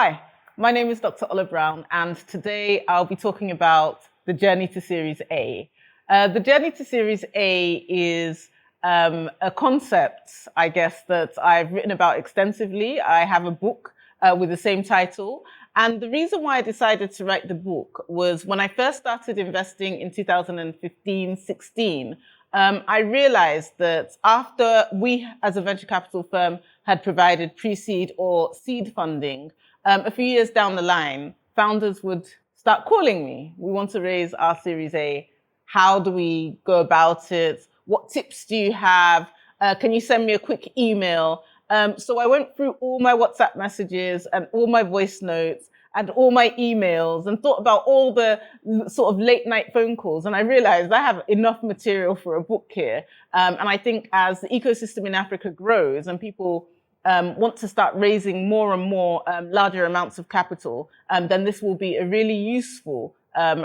Hi, my name is Dr. Ola Brown, and today I'll be talking about the journey to Series A. The journey to Series A is a concept, I guess, that I've written about extensively. I have a book with the same title. And the reason why I decided to write the book was when I first started investing in 2015-16, I realized that after we, as a venture capital firm, had provided pre-seed or seed funding, a few years down the line, founders would start calling me. We want to raise our Series A. How do we go about it? What tips do you have? Can you send me a quick email? So I went through all my WhatsApp messages and all my voice notes and all my emails and thought about all the sort of late night phone calls. And I realized I have enough material for a book here. And I think as the ecosystem in Africa grows and people want to start raising more and more larger amounts of capital, then this will be a really useful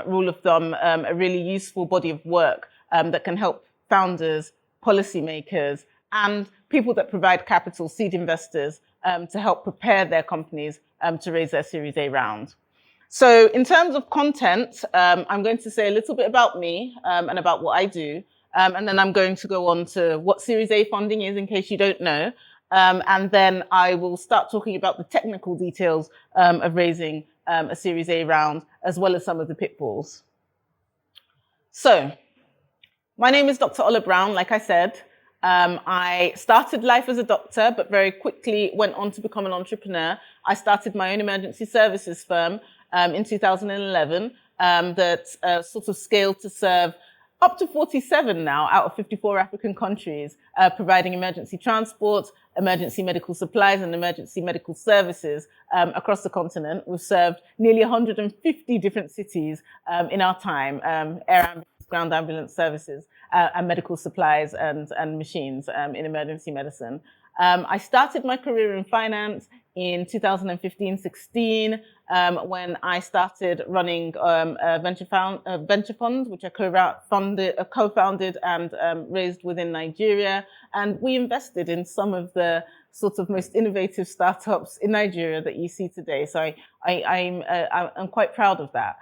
rule of thumb, a really useful body of work that can help founders, policymakers, and people that provide capital, seed investors, to help prepare their companies to raise their Series A round. So in terms of content, I'm going to say a little bit about me and about what I do. And then I'm going to go on to what Series A funding is in case you don't know. And then I will start talking about the technical details of raising a Series A round, as well as some of the pitfalls. So my name is Dr. Ola Brown, like I said. I started life as a doctor, but very quickly went on to become an entrepreneur. I started my own emergency services firm in 2011 that sort of scaled to serve up to 47 now out of 54 African countries, providing emergency transport, emergency medical supplies, and emergency medical services across the continent. We've served nearly 150 different cities in our time, air ambulance, ground ambulance services, and medical supplies and machines in emergency medicine. I started my career in finance in 2015-16 when I started running a venture fund, which I co-founded and raised within Nigeria. And we invested in some of the sort of most innovative startups in Nigeria that you see today. So I'm quite proud of that.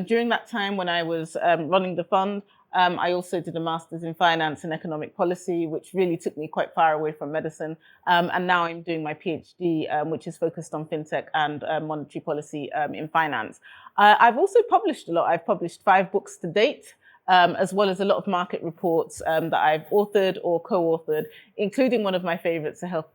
During that time when I was running the fund, I also did a master's in finance and economic policy, which really took me quite far away from medicine. And now I'm doing my PhD, which is focused on fintech and monetary policy in finance. I've also published a lot. I've published 5 books to date, as well as a lot of market reports that I've authored or co-authored, including one of my favorites, the Health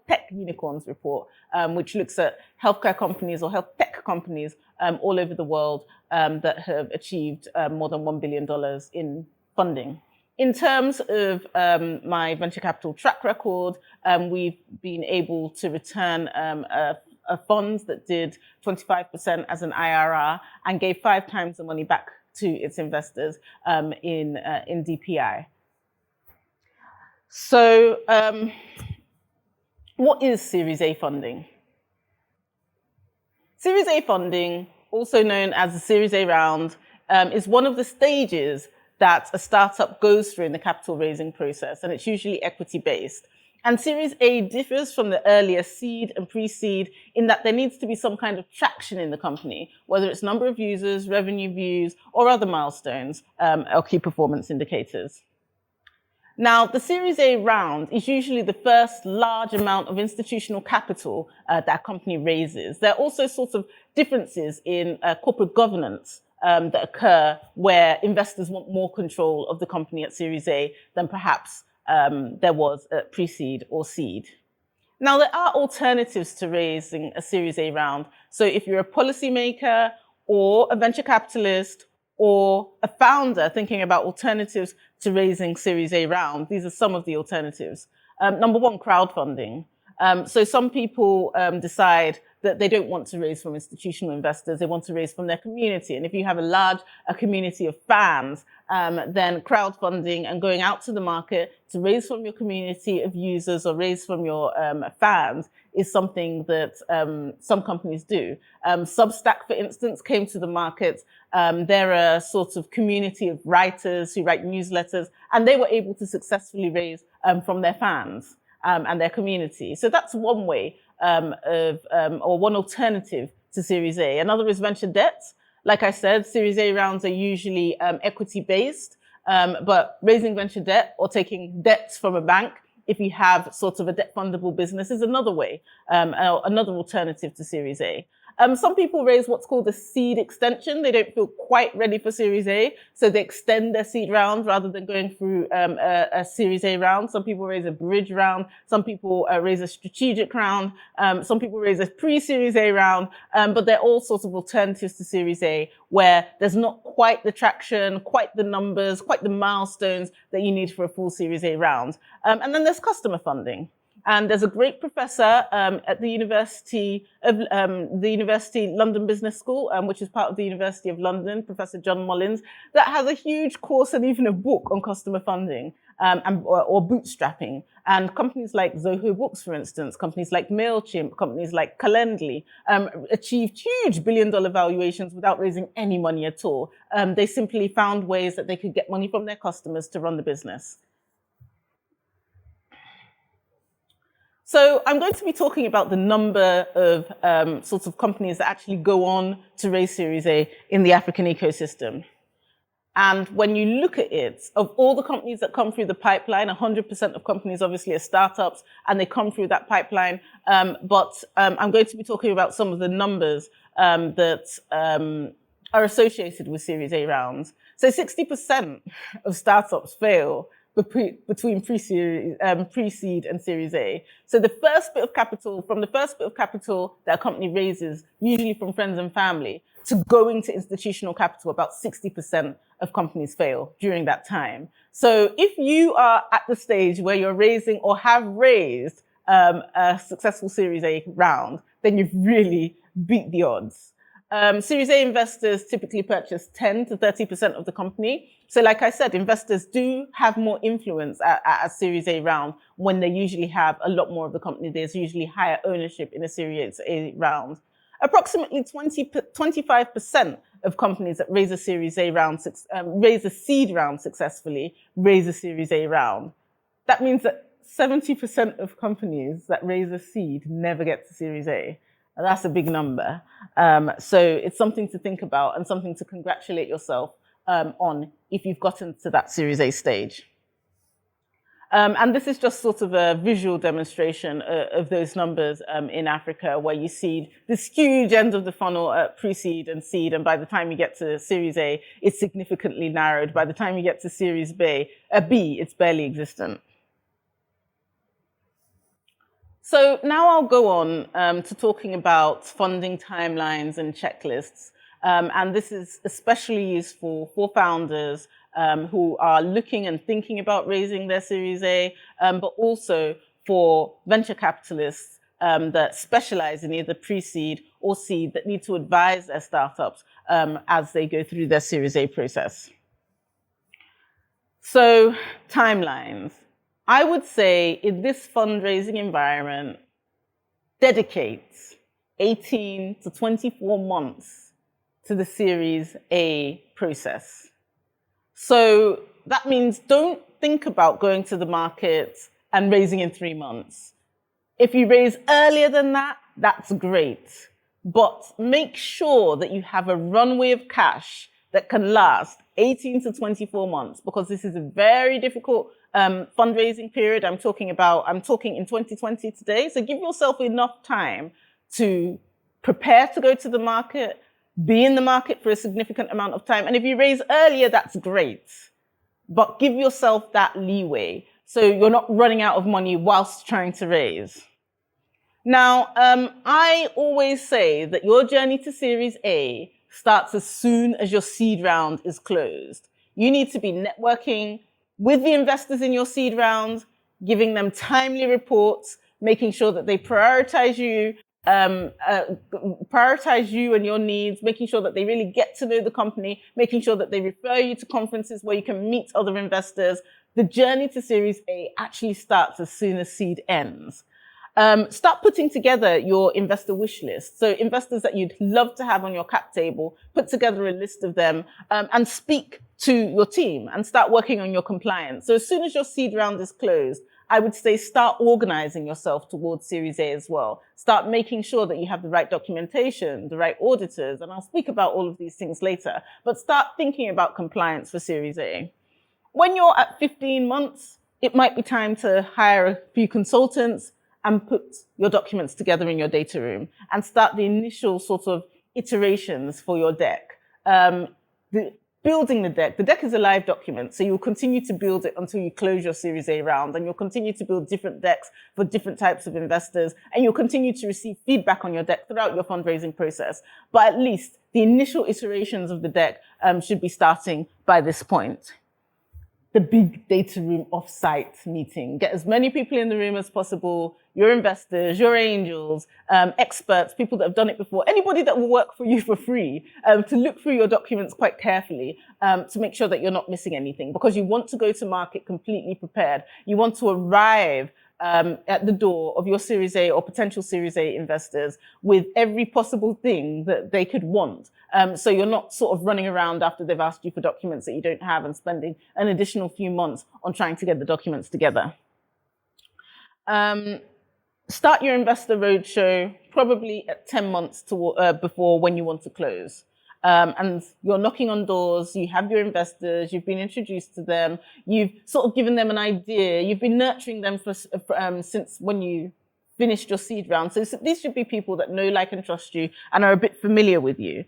Tech Unicorns report, which looks at healthcare companies or health tech companies all over the world that have achieved more than $1 billion in funding. In terms of my venture capital track record, we've been able to return funds that did 25% as an IRR and gave 5 times the money back to its investors in DPI. So what is Series A funding? Series A funding, also known as the Series A round, is one of the stages that a startup goes through in the capital raising process, and it's usually equity-based. And Series A differs from the earlier seed and pre-seed in that there needs to be some kind of traction in the company, whether it's number of users, revenue views, or other milestones or key performance indicators. Now, the Series A round is usually the first large amount of institutional capital that a company raises. There are also sorts of differences in corporate governance that occur where investors want more control of the company at Series A than perhaps there was at pre-seed or seed. Now, there are alternatives to raising a Series A round. So if you're a policymaker or a venture capitalist or a founder thinking about alternatives to raising Series A round, these are some of the alternatives. Number one, crowdfunding. So some people decide that they don't want to raise from institutional investors, they want to raise from their community. And if you have a community of fans, then crowdfunding and going out to the market to raise from your community of users or raise from your fans is something that some companies do. Substack, for instance, came to the market. They're a sort of community of writers who write newsletters, and they were able to successfully raise from their fans and their community. So that's one way or one alternative to Series A. Another is venture debt. Like I said, Series A rounds are usually equity based, but raising venture debt or taking debts from a bank, if you have sort of a debt fundable business, is another way, another alternative to Series A. Some people raise what's called a seed extension. They don't feel quite ready for Series A, so they extend their seed round rather than going through a Series A round. Some people raise a bridge round. Some people raise a strategic round. Some people raise a pre-Series A round. But they're all sorts of alternatives to Series A where there's not quite the traction, quite the numbers, quite the milestones that you need for a full Series A round. And then there's customer funding. And there's a great professor at the University London Business School, which is part of the University of London, Professor John Mullins, that has a huge course and even a book on customer funding or bootstrapping. And companies like Zoho Books, for instance, companies like MailChimp, companies like Calendly achieved huge billion-dollar valuations without raising any money at all. They simply found ways that they could get money from their customers to run the business. So I'm going to be talking about the number of sorts of companies that actually go on to raise Series A in the African ecosystem. And when you look at it, of all the companies that come through the pipeline, 100% of companies obviously are startups and they come through that pipeline. But I'm going to be talking about some of the numbers that are associated with Series A rounds. So 60% of startups fail between pre-seed and Series A. So the first bit of capital that a company raises, usually from friends and family, to going to institutional capital, about 60% of companies fail during that time. So if you are at the stage where you're raising or have raised a successful Series A round, then you've really beat the odds. Series A investors typically purchase 10 to 30% of the company. So like I said, investors do have more influence at a Series A round when they usually have a lot more of the company. There's usually higher ownership in a Series A round. Approximately 25% of companies that raise a Series A round, raise a seed round successfully, raise a Series A round. That means that 70% of companies that raise a seed never get to Series A. That's a big number. So it's something to think about and something to congratulate yourself on if you've gotten to that Series A stage. And this is just sort of a visual demonstration of those numbers in Africa, where you see this huge end of the funnel at pre-seed and seed, and by the time you get to Series A, it's significantly narrowed. By the time you get to Series B, it's barely existent. So now I'll go on to talking about funding timelines and checklists. And this is especially useful for founders who are looking and thinking about raising their Series A, but also for venture capitalists that specialize in either pre-seed or seed that need to advise their startups as they go through their Series A process. So timelines. I would say in this fundraising environment, dedicate 18 to 24 months to the Series A process. So that means don't think about going to the market and raising in 3 months. If you raise earlier than that, that's great. But make sure that you have a runway of cash that can last 18 to 24 months, because this is a very difficult fundraising period. I'm talking in 2020 today. So give yourself enough time to prepare to go to the market, be in the market for a significant amount of time. And if you raise earlier, that's great. But give yourself that leeway so you're not running out of money whilst trying to raise. Now, I always say that your journey to Series A starts as soon as your seed round is closed. You need to be networking with the investors in your seed round, giving them timely reports, making sure that they prioritize you and your needs, making sure that they really get to know the company, making sure that they refer you to conferences where you can meet other investors. The journey to Series A actually starts as soon as seed ends. Start putting together your investor wish list. So investors that you'd love to have on your cap table, put together a list of them and speak to your team and start working on your compliance. So as soon as your seed round is closed, I would say start organizing yourself towards Series A as well. Start making sure that you have the right documentation, the right auditors, and I'll speak about all of these things later, but start thinking about compliance for Series A. When you're at 15 months, it might be time to hire a few consultants and put your documents together in your data room and start the initial sort of iterations for your deck. Building the deck is a live document, so you'll continue to build it until you close your Series A round, and you'll continue to build different decks for different types of investors, and you'll continue to receive feedback on your deck throughout your fundraising process. But at least the initial iterations of the deck should be starting by this point. The big data room offsite meeting. Get as many people in the room as possible, your investors, your angels, experts, people that have done it before, anybody that will work for you for free, to look through your documents quite carefully to make sure that you're not missing anything, because you want to go to market completely prepared. You want to arrive at the door of your Series A or potential Series A investors with every possible thing that they could want. So you're not sort of running around after they've asked you for documents that you don't have and spending an additional few months on trying to get the documents together. Start your investor roadshow probably at 10 months before when you want to close. And you're knocking on doors, you have your investors, you've been introduced to them, you've sort of given them an idea, you've been nurturing them since when you finished your seed round. So these should be people that know, like, and trust you and are a bit familiar with you.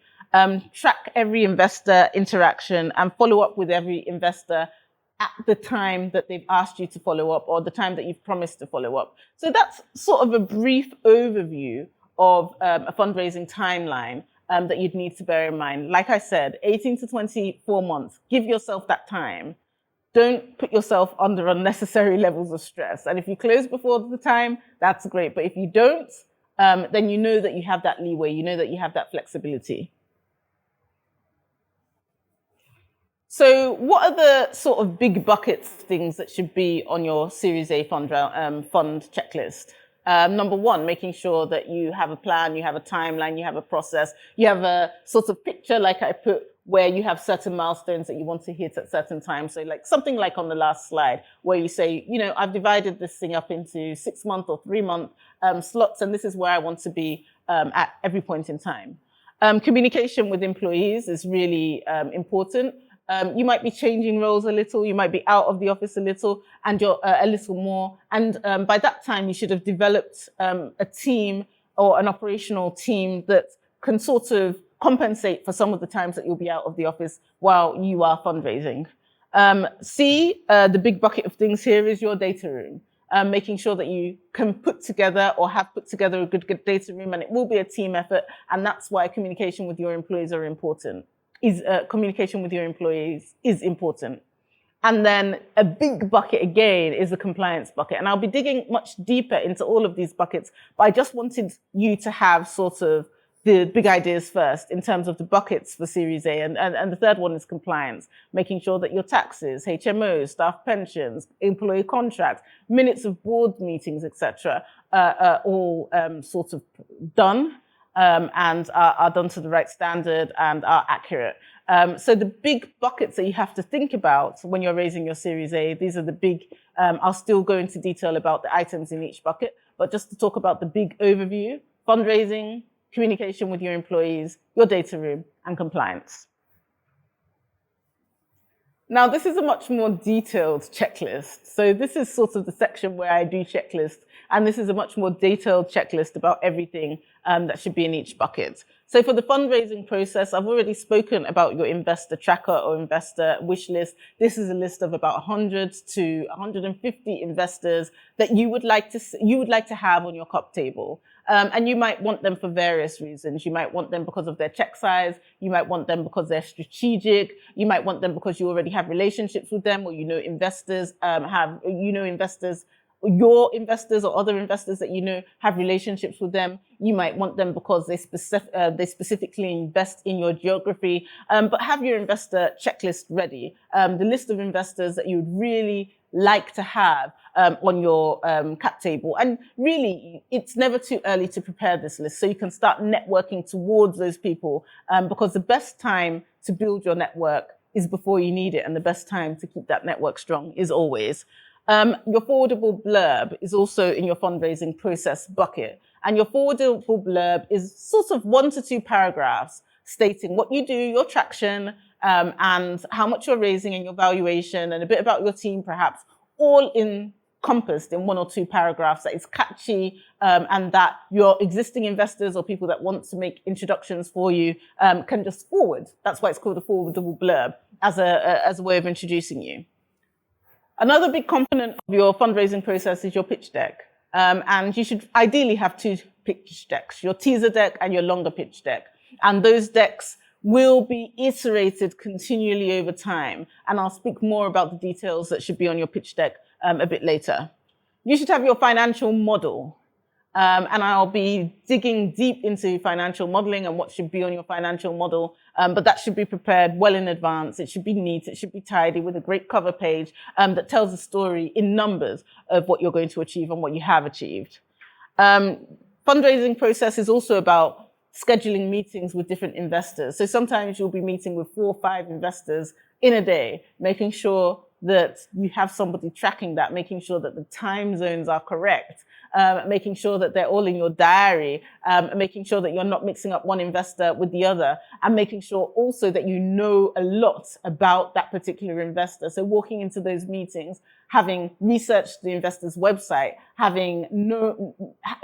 Track every investor interaction and follow up with every investor at the time that they've asked you to follow up or the time that you've promised to follow up. So that's sort of a brief overview of a fundraising timeline that you'd need to bear in mind. Like I said, 18 to 24 months. Give yourself that time. Don't put yourself under unnecessary levels of stress. And if you close before the time, that's great. But if you don't, then you know that you have that leeway. You know that you have that flexibility. So what are the sort of big buckets things that should be on your Series A fund checklist? Number one, making sure that you have a plan, you have a timeline, you have a process, you have a sort of picture, like I put, where you have certain milestones that you want to hit at certain times. So like something like on the last slide, where you say, you know, I've divided this thing up into 6-month or 3-month slots, and this is where I want to be at every point in time. Communication with employees is really important. You might be changing roles a little, you might be out of the office a little, and you're a little more. And by that time, you should have developed a team or an operational team that can sort of compensate for some of the times that you'll be out of the office while you are fundraising. The big bucket of things here is your data room. Making sure that you can put together or have put together a good data room, and it will be a team effort. And that's why communication with your employees are important. Communication with your employees is important. And then a big bucket again is the compliance bucket. And I'll be digging much deeper into all of these buckets, but I just wanted you to have sort of the big ideas first in terms of the buckets for Series A. And the third one is compliance, making sure that your taxes, HMOs, staff pensions, employee contracts, minutes of board meetings, etc., are all sort of done. And are done to the right standard and are accurate. So the big buckets that you have to think about when you're raising your Series A, these are the big, I'll still go into detail about the items in each bucket, but just to talk about the big overview: fundraising, communication with your employees, your data room, and compliance. Now, this is a much more detailed checklist. So this is sort of the section where I do checklists, and this is a much more detailed checklist about everything that should be in each bucket. So for the fundraising process, I've already spoken about your investor tracker or investor wish list. This is a list of about 100 to 150 investors that you would like to have on your cap table. And you might want them for various reasons. You might want them because of their check size. You might want them because they're strategic. You might want them because you already have relationships with them, or investors your investors or other investors that you know have relationships with them. You might want them because they specifically invest in your geography. But have your investor checklist ready. The list of investors that you would really like to have on your cap table. And really, it's never too early to prepare this list, so you can start networking towards those people, because the best time to build your network is before you need it, and the best time to keep that network strong is always. Your forwardable blurb is also in your fundraising process bucket. And your forwardable blurb is sort of 1 to 2 paragraphs stating what you do, your traction, and how much you're raising and your valuation, and a bit about your team, perhaps, all encompassed in 1 or 2 paragraphs that is catchy, and that your existing investors or people that want to make introductions for you can just forward. That's why it's called a forwardable blurb, as a way of introducing you. Another big component of your fundraising process is your pitch deck. And you should ideally have 2 pitch decks, your teaser deck and your longer pitch deck. And those decks will be iterated continually over time. And I'll speak more about the details that should be on your pitch deck a bit later. You should have your financial model. And I'll be digging deep into financial modeling and what should be on your financial model. But that should be prepared well in advance. It should be neat. It should be tidy with a great cover page that tells a story in numbers of what you're going to achieve and what you have achieved. Fundraising process is also about scheduling meetings with different investors. So sometimes you'll be meeting with 4 or 5 investors in a day, making sure that you have somebody tracking that, making sure that the time zones are correct, making sure that they're all in your diary, making sure that you're not mixing up one investor with the other, and making sure also that you know a lot about that particular investor. So walking into those meetings, having researched the investor's website, having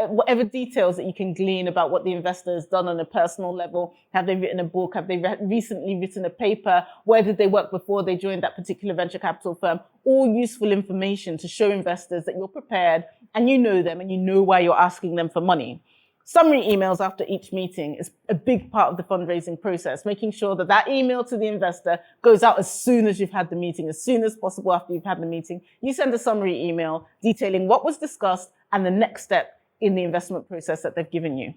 whatever details that you can glean about what the investor has done on a personal level. Have they written a book? Have they recently written a paper? Where did they work before they joined that particular venture capital firm? All useful information to show investors that you're prepared and you know them and you know why you're asking them for money. Summary emails after each meeting is a big part of the fundraising process, making sure that that email to the investor goes out as soon as you've had the meeting, as soon as possible after you've had the meeting. You send a summary email detailing what was discussed and the next step in the investment process that they've given you.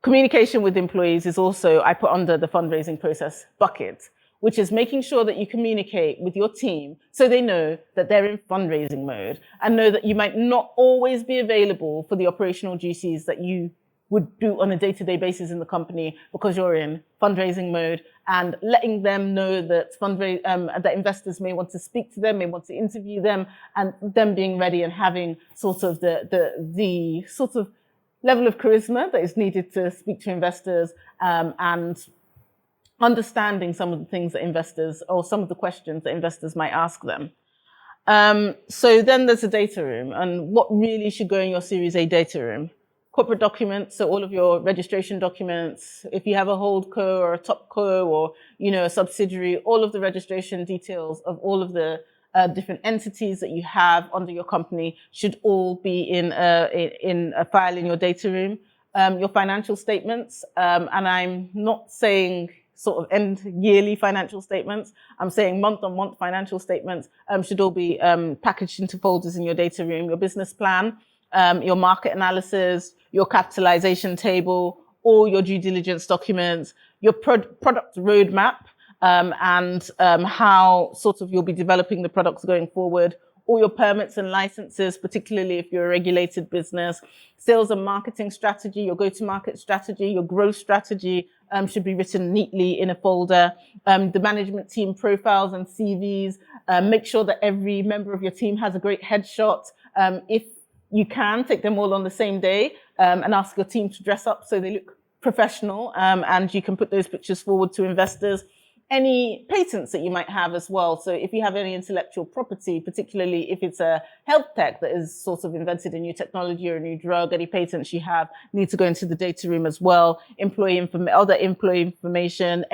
Communication with employees is also, I put under the fundraising process bucket, which is making sure that you communicate with your team so they know that they're in fundraising mode and know that you might not always be available for the operational duties that you would do on a day-to-day basis in the company because you're in fundraising mode, and letting them know that that investors may want to speak to them, may want to interview them, and them being ready and having sort of the sort of level of charisma that is needed to speak to investors, and understanding some of the things that investors, or some of the questions that investors might ask them. So then there's a data room, and what really should go in your Series A data room? Corporate documents, so all of your registration documents. If you have a holdco or a topco or a subsidiary, all of the registration details of all of the different entities that you have under your company should all be in a file in your data room. Your financial statements, and I'm not saying sort of end yearly financial statements. I'm saying month-on-month financial statements should all be packaged into folders in your data room. Your business plan, your market analysis, your capitalization table, all your due diligence documents, your product roadmap, and how sort of you'll be developing the products going forward, all your permits and licenses, particularly if you're a regulated business, sales and marketing strategy, your go-to-market strategy, your growth strategy should be written neatly in a folder. The management team profiles and CVs, make sure that every member of your team has a great headshot. If you can, take them all on the same day and ask your team to dress up so they look professional, and you can put those pictures forward to investors. Any patents that you might have as well. So if you have any intellectual property, particularly if it's a health tech that is sort of invented a new technology or a new drug, any patents you have need to go into the data room as well. Other employee information,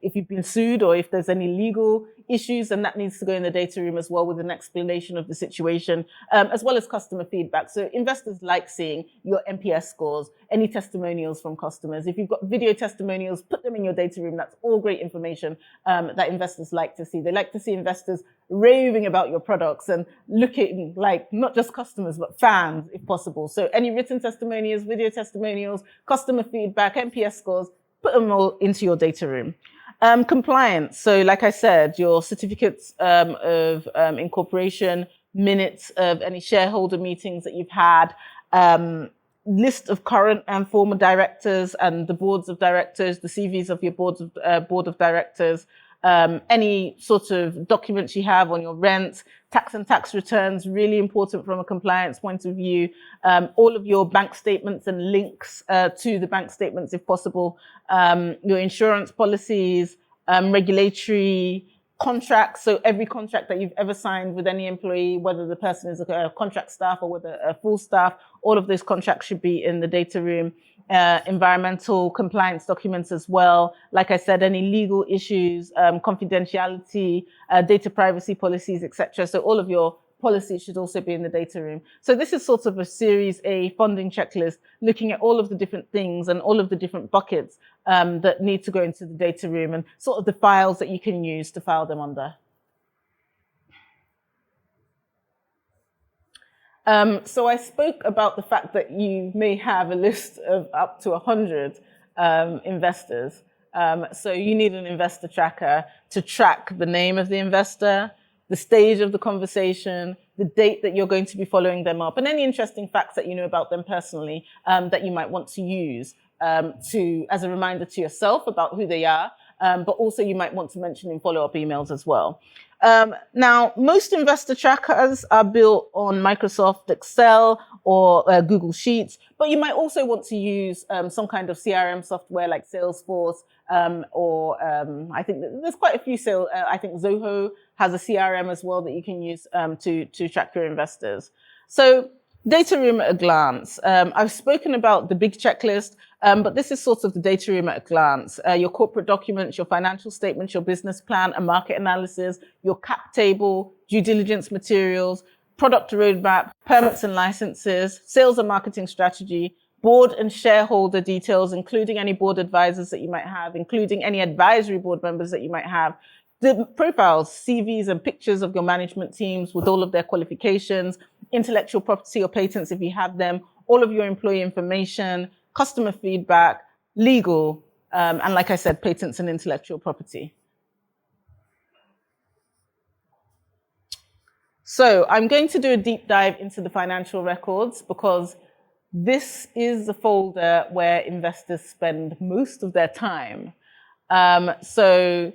if you've been sued or if there's any legal issues, then that needs to go in the data room as well with an explanation of the situation, as well as customer feedback. So investors like seeing your NPS scores, any testimonials from customers. If you've got video testimonials, put them in your data room. That's all great information that investors like to see. They like to see investors raving about your products and looking like not just customers, but fans, if possible. So any written testimonials, video testimonials, customer feedback, NPS scores, put them all into your data room. Compliance. So like I said, your certificates of incorporation, minutes of any shareholder meetings that you've had, list of current and former directors and the boards of directors, the CVs of your board of directors, any sort of documents you have on your rent, tax and tax returns, really important from a compliance point of view, all of your bank statements and links to the bank statements if possible, your insurance policies, regulatory contracts. So every contract that you've ever signed with any employee, whether the person is a contract staff or whether a full staff, all of those contracts should be in the data room. Environmental compliance documents as well. Like I said, any legal issues, confidentiality, data privacy policies, etc. So all of your policies should also be in the data room. So this is sort of a Series A funding checklist, looking at all of the different things and all of the different buckets that need to go into the data room and sort of the files that you can use to file them under. So I spoke about the fact that you may have a list of up to 100 investors. So you need an investor tracker to track the name of the investor, the stage of the conversation, the date that you're going to be following them up, and any interesting facts that you know about them personally that you might want to use as a reminder to yourself about who they are, but also you might want to mention in follow-up emails as well. Now, most investor trackers are built on Microsoft Excel or Google Sheets, but you might also want to use some kind of CRM software like Salesforce, or I think there's quite a few. I think Zoho has a CRM as well that you can use to track your investors. So data room at a glance. I've spoken about the big checklist, but this is sort of the data room at a glance. Your corporate documents, your financial statements, your business plan, a market analysis, your cap table, due diligence materials, product roadmap, permits and licenses, sales and marketing strategy, board and shareholder details, including any board advisors that you might have, including any advisory board members that you might have, the profiles, CVs and pictures of your management teams with all of their qualifications, intellectual property or patents if you have them, all of your employee information, customer feedback, legal, and like I said, patents and intellectual property. So I'm going to do a deep dive into the financial records because this is the folder where investors spend most of their time. So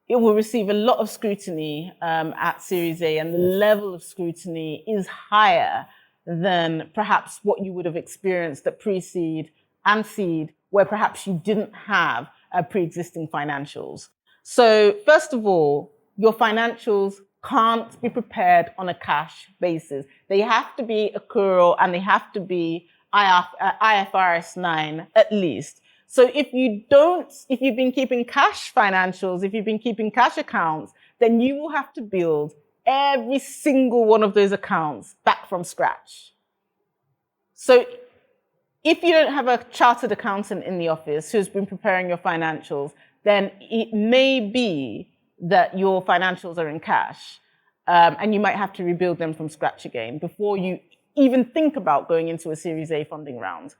it will receive a lot of scrutiny at Series A, and the level of scrutiny is higher than perhaps what you would have experienced at pre-seed and seed, where perhaps you didn't have pre-existing financials. So first of all, your financials can't be prepared on a cash basis. They have to be accrual and they have to be IFRS 9 at least. So if you've been keeping cash financials, if you've been keeping cash accounts, then you will have to build every single one of those accounts back from scratch. So if you don't have a chartered accountant in the office who's been preparing your financials, then it may be that your financials are in cash, and you might have to rebuild them from scratch again before you even think about going into a Series A funding round.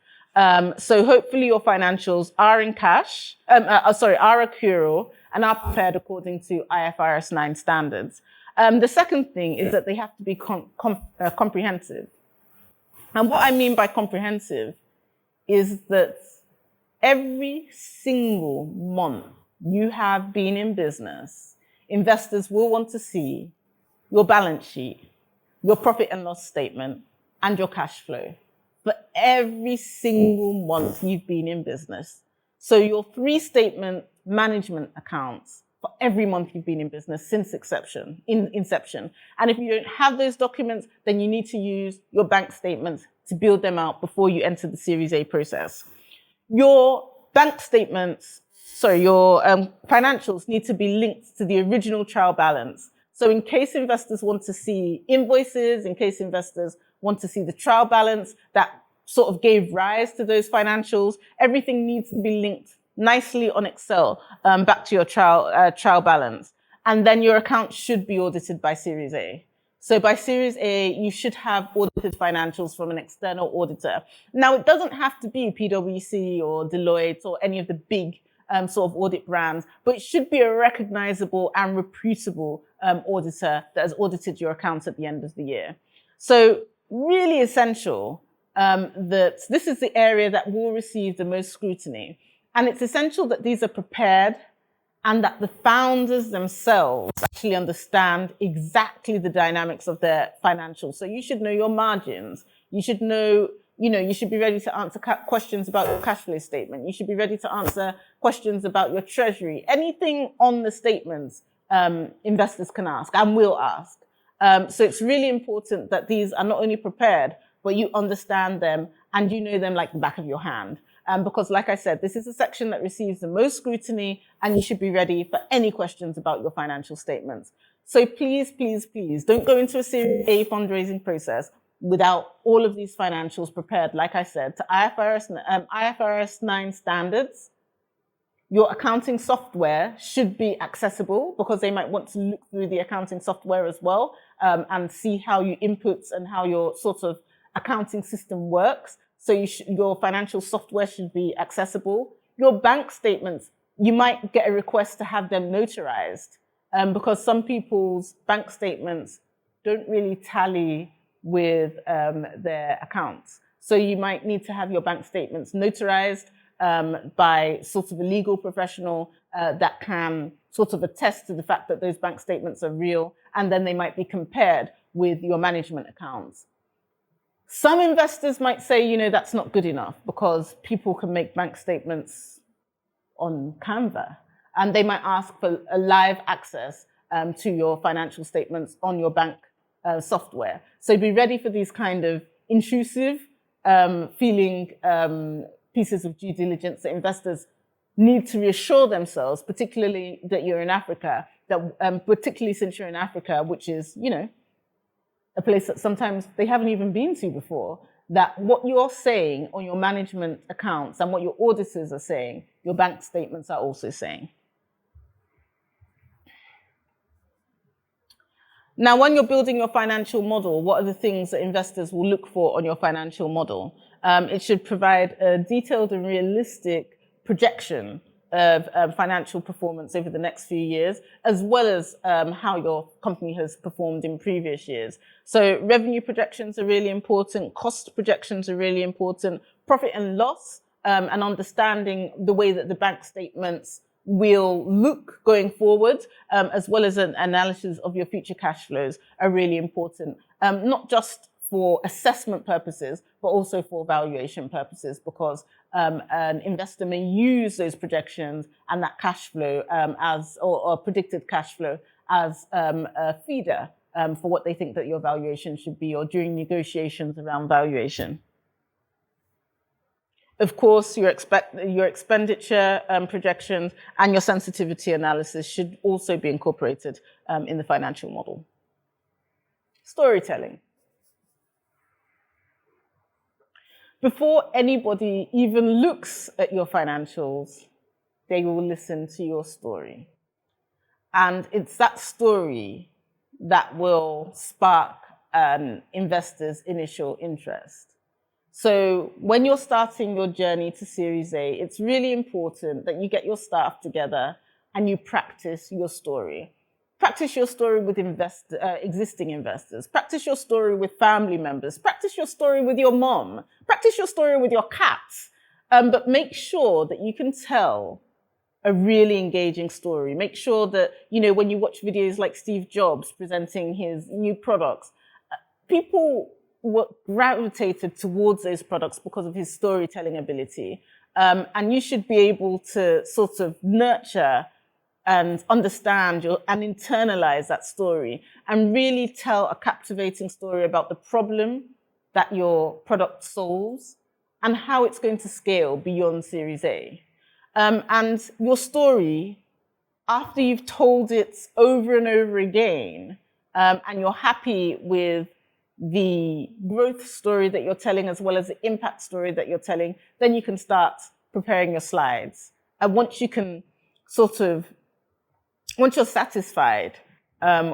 So hopefully your financials are in cash, are accrual and are prepared according to IFRS 9 standards. The second thing is that they have to be comprehensive. And what I mean by comprehensive is that every single month you have been in business, investors will want to see your balance sheet, your profit and loss statement, and your cash flow for every single month you've been in business. So your 3-statement management accounts for every month you've been in business since inception. And if you don't have those documents, then you need to use your bank statements to build them out before you enter the Series A process. Your bank statements, your financials need to be linked to the original trial balance. So in case investors want to see invoices, in case investors want to see the trial balance that sort of gave rise to those financials, everything needs to be linked nicely on Excel back to your trial balance. And then your account should be audited by Series A. So by Series A, you should have audited financials from an external auditor. Now, it doesn't have to be PwC or Deloitte or any of the big sort of audit brands, but it should be a recognizable and reputable auditor that has audited your accounts at the end of the year. So really essential that this is the area that will receive the most scrutiny. And it's essential that these are prepared and that the founders themselves actually understand exactly the dynamics of their financials. So you should know your margins. You should know, you should be ready to answer questions about your cash flow statement. You should be ready to answer questions about your treasury. Anything on the statements, investors can ask and will ask. So it's really important that these are not only prepared, but you understand them and you know them like the back of your hand. Because like I said, this is a section that receives the most scrutiny and you should be ready for any questions about your financial statements. So please, please, please don't go into a Series A fundraising process without all of these financials prepared, like I said, to IFRS 9 standards. Your accounting software should be accessible because they might want to look through the accounting software as well and see how you inputs and how your sort of accounting system works. So your financial software should be accessible. Your bank statements, you might get a request to have them notarized because some people's bank statements don't really tally with their accounts. So you might need to have your bank statements notarized by sort of a legal professional that can sort of attest to the fact that those bank statements are real, and then they might be compared with your management accounts. Some investors might say, that's not good enough because people can make bank statements on Canva, and they might ask for a live access to your financial statements on your bank software. So be ready for these kind of intrusive feeling pieces of due diligence that investors need to reassure themselves, particularly that you're in Africa, that particularly since you're in Africa, which is, a place that sometimes they haven't even been to before, that what you're saying on your management accounts and what your auditors are saying, your bank statements are also saying. Now, when you're building your financial model, what are the things that investors will look for on your financial model? It should provide a detailed and realistic projection of financial performance over the next few years, as well as how your company has performed in previous years. So revenue projections are really important, cost projections are really important, profit and loss, and understanding the way that the bank statements will look going forward, as well as an analysis of your future cash flows are really important, not just for assessment purposes, but also for valuation purposes, because an investor may use those projections and that cash flow or predicted cash flow as a feeder for what they think that your valuation should be, or during negotiations around valuation. Of course, your expenditure projections and your sensitivity analysis should also be incorporated in the financial model. Storytelling. Before anybody even looks at your financials, they will listen to your story. And it's that story that will spark an investor's initial interest. So when you're starting your journey to Series A, it's really important that you get your staff together and you practice your story. Practice your story with existing investors. Practice your story with family members. Practice your story with your mom. Practice your story with your cats. But make sure that you can tell a really engaging story. Make sure that, when you watch videos like Steve Jobs presenting his new products, people were gravitated towards those products because of his storytelling ability. And you should be able to sort of nurture and understand and internalize that story and really tell a captivating story about the problem that your product solves and how it's going to scale beyond Series A. And your story, after you've told it over and over again, and you're happy with the growth story that you're telling as well as the impact story that you're telling, then you can start preparing your slides. And once you're satisfied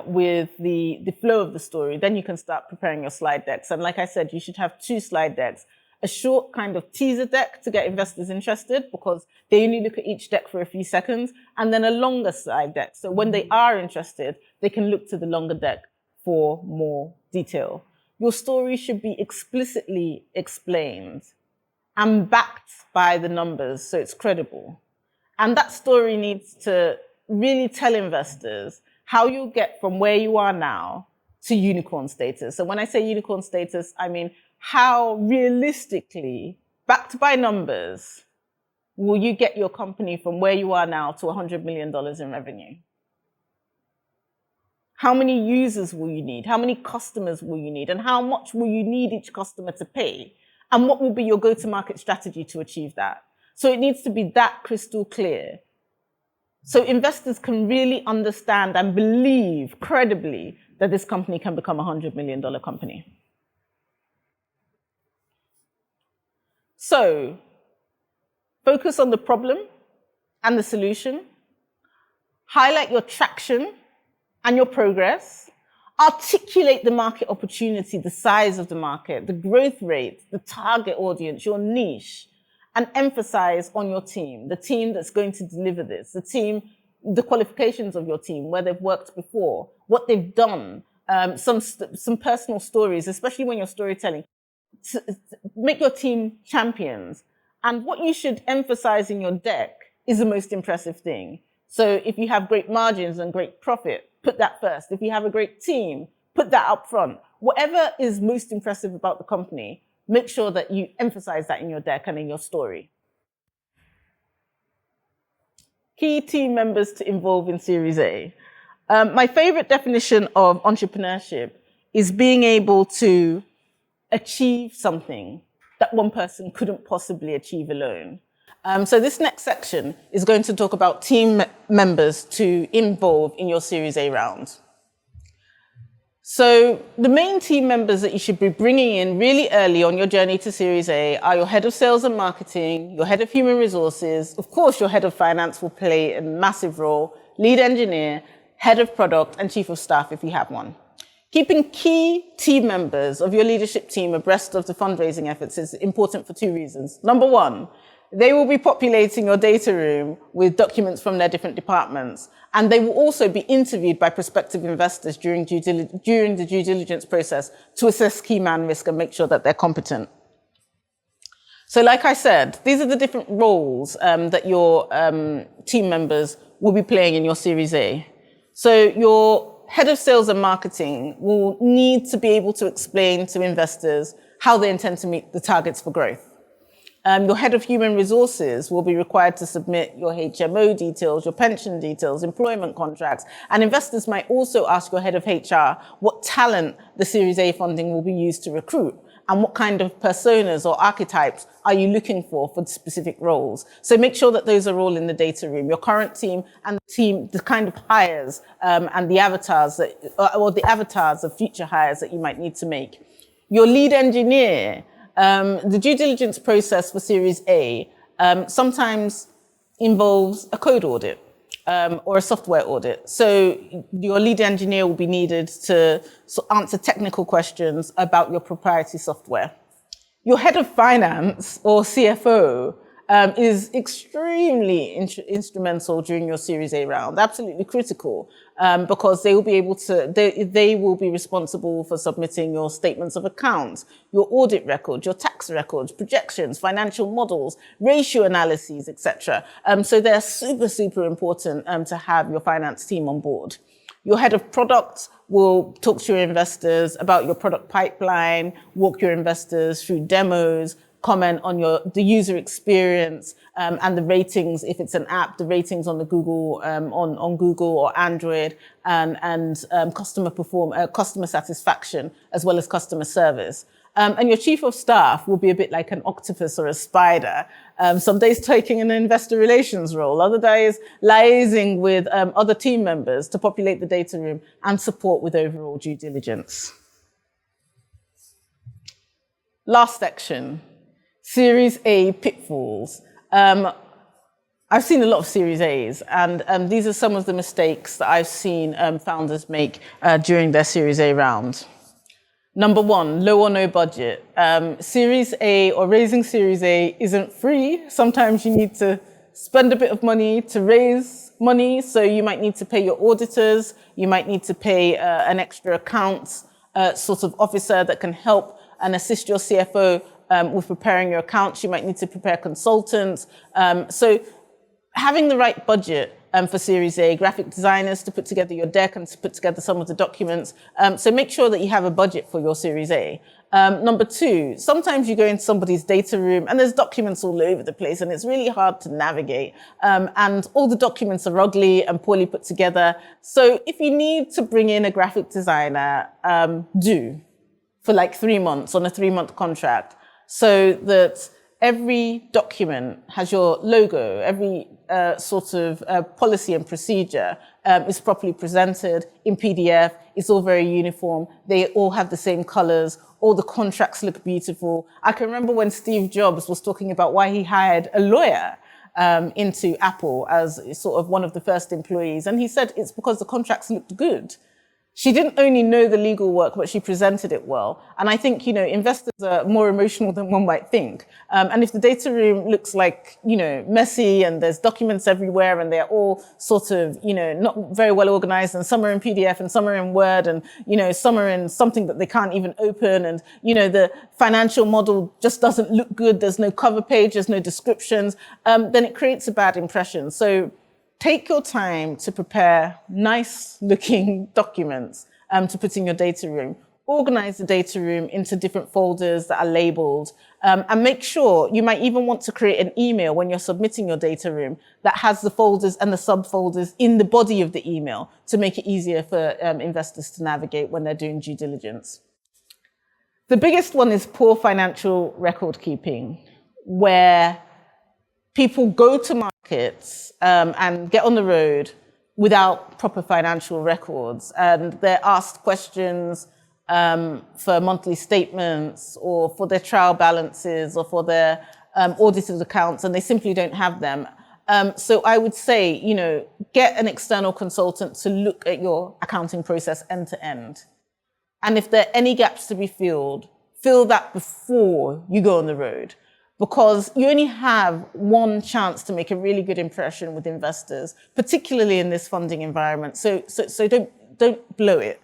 with the flow of the story, then you can start preparing your slide decks. And like I said, you should have 2 slide decks. A short kind of teaser deck to get investors interested because they only look at each deck for a few seconds, and then a longer slide deck. So when they are interested, they can look to the longer deck for more detail. Your story should be explicitly explained and backed by the numbers so it's credible. And that story needs to really tell investors how you'll get from where you are now to unicorn status. So when I say unicorn status, I mean how realistically, backed by numbers, will you get your company from where you are now to $100 million in revenue? How many users will you need? How many customers will you need? And how much will you need each customer to pay? And what will be your go-to-market strategy to achieve that? So it needs to be that crystal clear. So investors can really understand and believe credibly that this company can become a $100 million company. So focus on the problem and the solution. Highlight your traction and your progress. Articulate the market opportunity, the size of the market, the growth rate, the target audience, your niche, and emphasize on your team, the team that's going to deliver this, the team, the qualifications of your team, where they've worked before, what they've done, some personal stories, especially when you're storytelling. Make your team champions. And what you should emphasize in your deck is the most impressive thing. So if you have great margins and great profit, put that first. If you have a great team, put that up front. Whatever is most impressive about the company, make sure that you emphasize that in your deck and in your story. Key team members to involve in Series A. My favorite definition of entrepreneurship is being able to achieve something that one person couldn't possibly achieve alone. So this next section is going to talk about team members to involve in your Series A round. So the main team members that you should be bringing in really early on your journey to Series A are your head of sales and marketing, your head of human resources, of course your head of finance will play a massive role, lead engineer, head of product, and chief of staff if you have one. Keeping key team members of your leadership team abreast of the fundraising efforts is important for two reasons. Number one, they will be populating your data room with documents from their different departments, and they will also be interviewed by prospective investors during the due diligence process to assess key man risk and make sure that they're competent. So like I said, these are the different roles that your team members will be playing in your Series A. So your head of sales and marketing will need to be able to explain to investors how they intend to meet the targets for growth. Your head of human resources will be required to submit your HMO details, your pension details, employment contracts, and investors might also ask your head of HR what talent the Series A funding will be used to recruit and what kind of personas or archetypes are you looking for specific roles. So make sure that those are all in the data room, your current team and the team, the kind of hires and the avatars or the avatars of future hires that you might need to make. Your lead engineer. The due diligence process for Series A sometimes involves a code audit or a software audit. So your lead engineer will be needed to answer technical questions about your proprietary software. Your head of finance or CFO is extremely instrumental during your Series A round, absolutely critical, because they will be able to, they will be responsible for submitting your statements of accounts, your audit records, your tax records, projections, financial models, ratio analyses, etc. So they're super, super important to have your finance team on board. Your head of product will talk to your investors about your product pipeline, walk your investors through demos, comment on the user experience and the ratings, if it's an app, the ratings on the Google, on Google or Android, and customer satisfaction, as well as customer service. And your chief of staff will be a bit like an octopus or a spider. Some days taking an investor relations role, other days liaising with other team members to populate the data room and support with overall due diligence. Last section. Series A pitfalls. I've seen a lot of Series A's, and these are some of the mistakes that I've seen founders make during their Series A round. Number one, low or no budget. Series A or raising Series A isn't free. Sometimes you need to spend a bit of money to raise money, so you might need to pay your auditors, you might need to pay an extra accounts sort of officer that can help and assist your CFO with preparing your accounts. You might need to prepare consultants. So having the right budget for Series A, graphic designers to put together your deck and to put together some of the documents. So make sure that you have a budget for your Series A. Number two, sometimes you go into somebody's data room and there's documents all over the place and it's really hard to navigate. And all the documents are ugly and poorly put together. So if you need to bring in a graphic designer, do for like 3 months on a 3-month contract so that every document has your logo, every sort of policy and procedure is properly presented in PDF. It's all very uniform. They all have the same colors. All the contracts look beautiful. I can remember when Steve Jobs was talking about why he hired a lawyer into Apple as sort of one of the first employees. And he said it's because the contracts looked good. She didn't only know the legal work, but she presented it well. And I think, investors are more emotional than one might think. And if the data room looks like, messy and there's documents everywhere and they're all sort of, not very well organized and some are in PDF and some are in Word and, some are in something that they can't even open and, the financial model just doesn't look good. There's no cover page, there's no descriptions, then it creates a bad impression. So take your time to prepare nice looking documents to put in your data room. Organize the data room into different folders that are labeled and make sure you might even want to create an email when you're submitting your data room that has the folders and the subfolders in the body of the email to make it easier for investors to navigate when they're doing due diligence. The biggest one is poor financial record keeping, where people go to markets and get on the road without proper financial records. And they're asked questions for monthly statements or for their trial balances or for their audited accounts, and they simply don't have them. So I would say, get an external consultant to look at your accounting process end to end. And if there are any gaps to be filled, fill that before you go on the road. Because you only have one chance to make a really good impression with investors, particularly in this funding environment. So don't blow it.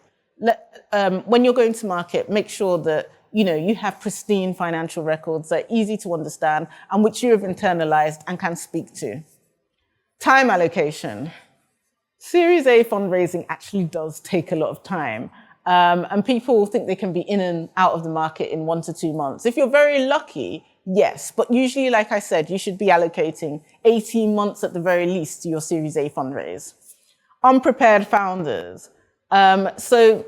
When you're going to market, make sure that you have pristine financial records that are easy to understand and which you have internalized and can speak to. Time allocation. Series A fundraising actually does take a lot of time. And people think they can be in and out of the market in 1 to 2 months. If you're very lucky, yes, but usually, like I said, you should be allocating 18 months at the very least to your Series A fundraise. Unprepared founders. So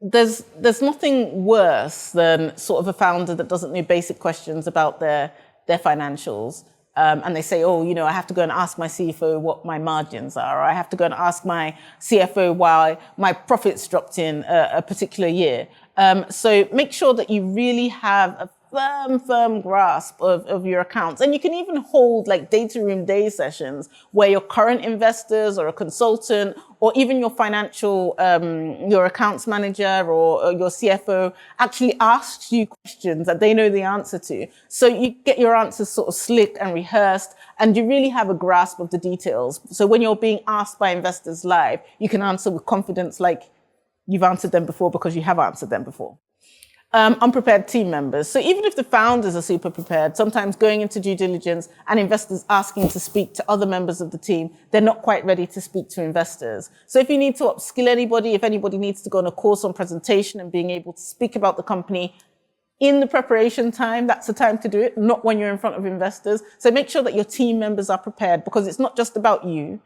there's nothing worse than sort of a founder that doesn't know basic questions about their financials. And they say, I have to go and ask my CFO what my margins are, or I have to go and ask my CFO why my profits dropped in a particular year. So make sure that you really have a firm grasp of your accounts. And you can even hold like data room day sessions where your current investors or a consultant or even your financial, your accounts manager or your CFO actually asks you questions that they know the answer to. So you get your answers sort of slick and rehearsed and you really have a grasp of the details. So when you're being asked by investors live, you can answer with confidence like you've answered them before because you have answered them before. Unprepared team members. So even if the founders are super prepared, sometimes going into due diligence and investors asking to speak to other members of the team, they're not quite ready to speak to investors. So if you need to upskill anybody, if anybody needs to go on a course on presentation and being able to speak about the company in the preparation time, that's the time to do it, not when you're in front of investors. So make sure that your team members are prepared because it's not just about you,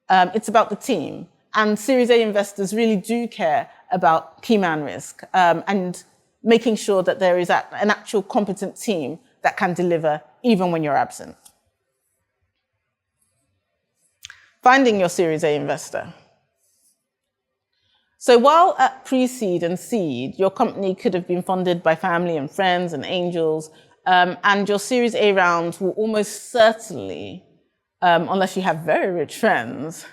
it's about the team. And Series A investors really do care about key man risk and making sure that there is an actual competent team that can deliver even when you're absent. Finding your Series A investor. So while at pre-seed and seed, your company could have been funded by family and friends and angels, and your Series A round will almost certainly, unless you have very rich friends,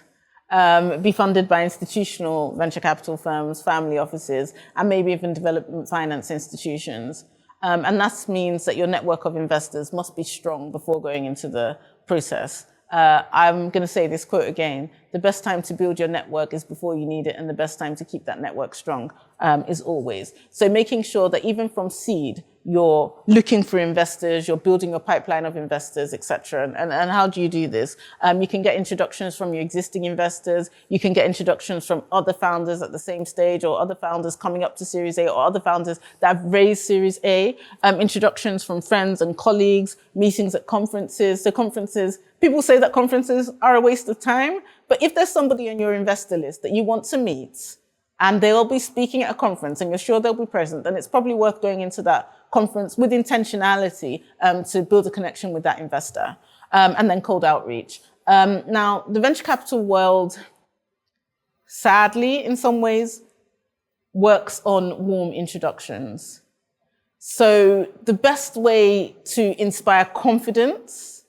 be funded by institutional venture capital firms, family offices, and maybe even development finance institutions. And that means that your network of investors must be strong before going into the process. I'm going to say this quote again: the best time to build your network is before you need it, and the best time to keep that network strong is always. So making sure that even from seed, you're looking for investors, you're building a pipeline of investors, etc. And how do you do this? You can get introductions from your existing investors. You can get introductions from other founders at the same stage, or other founders coming up to Series A, or other founders that have raised Series A. Introductions from friends and colleagues, meetings at conferences. So conferences, people say that conferences are a waste of time, but if there's somebody on your investor list that you want to meet, and they'll be speaking at a conference and you're sure they'll be present, then it's probably worth going into that conference with intentionality to build a connection with that investor. And then cold outreach. Now, the venture capital world, sadly, in some ways, works on warm introductions. So the best way to inspire confidence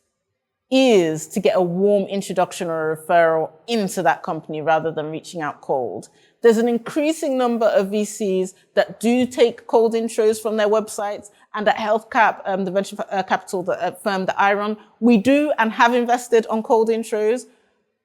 is to get a warm introduction or a referral into that company rather than reaching out cold. There's an increasing number of VCs that do take cold intros from their websites. And at HealthCap, the venture capital firm that I run, we do and have invested on cold intros,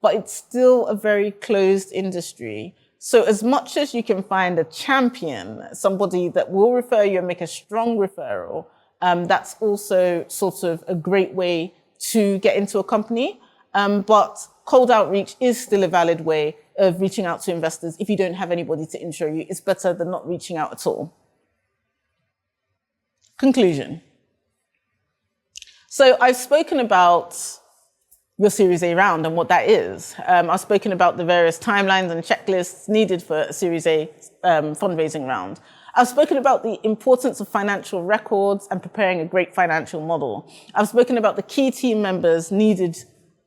but it's still a very closed industry. So as much as you can find a champion, somebody that will refer you and make a strong referral, that's also sort of a great way to get into a company. But cold outreach is still a valid way of reaching out to investors. If you don't have anybody to intro you, it's better than not reaching out at all. Conclusion. So I've spoken about your Series A round and what that is. I've spoken about the various timelines and checklists needed for a Series A fundraising round. I've spoken about the importance of financial records and preparing a great financial model. I've spoken about the key team members needed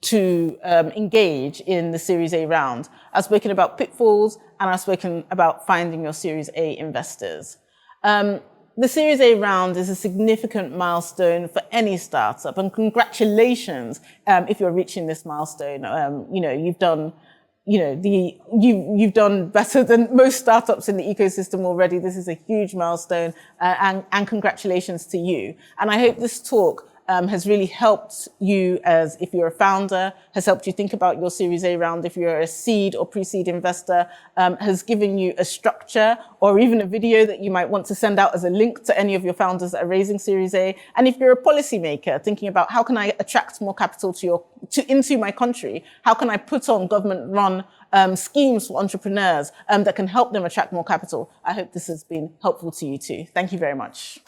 to engage in the Series A round. I've spoken about pitfalls, and I've spoken about finding your Series A investors. The Series A round is a significant milestone for any startup, and congratulations if you're reaching this milestone. You've done, you've done better than most startups in the ecosystem already. This is a huge milestone, and congratulations to you. And I hope this talk has really helped you as if you're a founder, has helped you think about your Series A round if you're a seed or pre-seed investor, has given you a structure or even a video that you might want to send out as a link to any of your founders that are raising Series A. And if you're a policymaker thinking about how can I attract more capital into my country, how can I put on government-run schemes for entrepreneurs that can help them attract more capital, I hope this has been helpful to you too. Thank you very much.